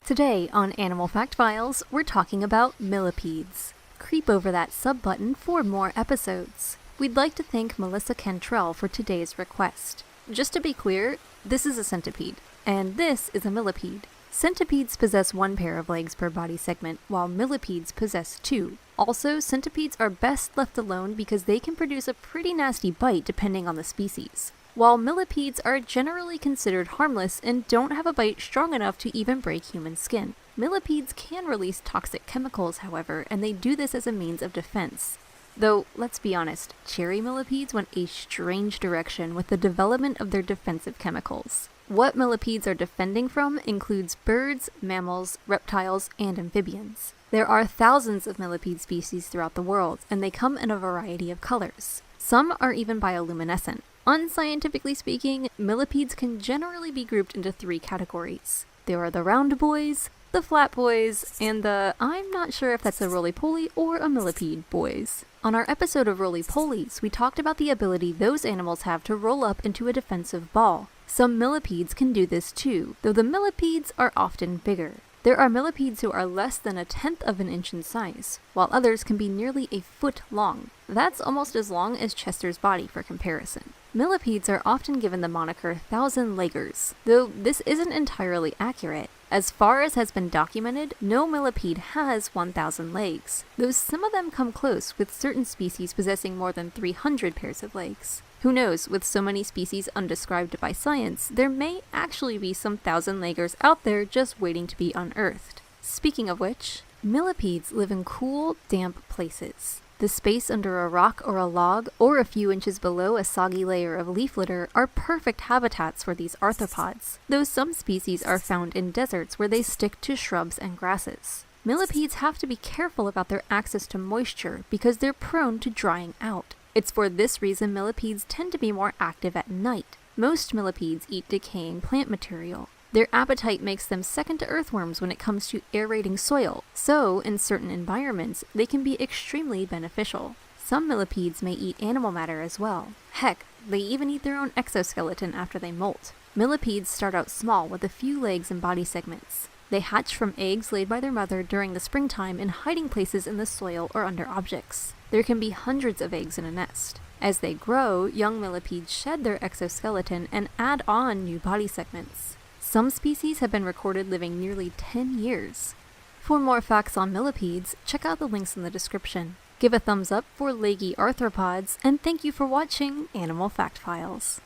Today on Animal Fact Files, we're talking about millipedes. Creep over that sub button for more episodes. We'd like to thank Melissa Cantrell for today's request. Just to be clear, this is a centipede, and this is a millipede. Centipedes possess one pair of legs per body segment, while millipedes possess two. Also, centipedes are best left alone because they can produce a pretty nasty bite depending on the species, while millipedes are generally considered harmless and don't have a bite strong enough to even break human skin. Millipedes can release toxic chemicals, however, and they do this as a means of defense. Though, let's be honest, cherry millipedes went a strange direction with the development of their defensive chemicals. What millipedes are defending from includes birds, mammals, reptiles, and amphibians. There are thousands of millipede species throughout the world, and they come in a variety of colors. Some are even bioluminescent. Unscientifically speaking, millipedes can generally be grouped into three categories. There are the round boys, the flat boys, and the I'm not sure if that's a roly-poly or a millipede boys. On our episode of roly-polies, we talked about the ability those animals have to roll up into a defensive ball. Some millipedes can do this too, though the millipedes are often bigger. There are millipedes who are less than 1/10 of an inch in size, while others can be nearly a foot long. That's almost as long as Chester's body for comparison. Millipedes are often given the moniker thousand-leggers, though this isn't entirely accurate. As far as has been documented, no millipede has 1,000 legs, though some of them come close, with certain species possessing more than 300 pairs of legs. Who knows, with so many species undescribed by science, there may actually be some thousand-leggers out there just waiting to be unearthed. Speaking of which, millipedes live in cool, damp places. The space under a rock or a log, or a few inches below a soggy layer of leaf litter, are perfect habitats for these arthropods, though some species are found in deserts where they stick to shrubs and grasses. Millipedes have to be careful about their access to moisture because they're prone to drying out. It's for this reason millipedes tend to be more active at night. Most millipedes eat decaying plant material. Their appetite makes them second to earthworms when it comes to aerating soil, so in certain environments, they can be extremely beneficial. Some millipedes may eat animal matter as well. Heck, they even eat their own exoskeleton after they molt. Millipedes start out small with a few legs and body segments. They hatch from eggs laid by their mother during the springtime in hiding places in the soil or under objects. There can be hundreds of eggs in a nest. As they grow, young millipedes shed their exoskeleton and add on new body segments. Some species have been recorded living nearly 10 years. For more facts on millipedes, check out the links in the description. Give a thumbs up for leggy arthropods, and thank you for watching Animal Fact Files.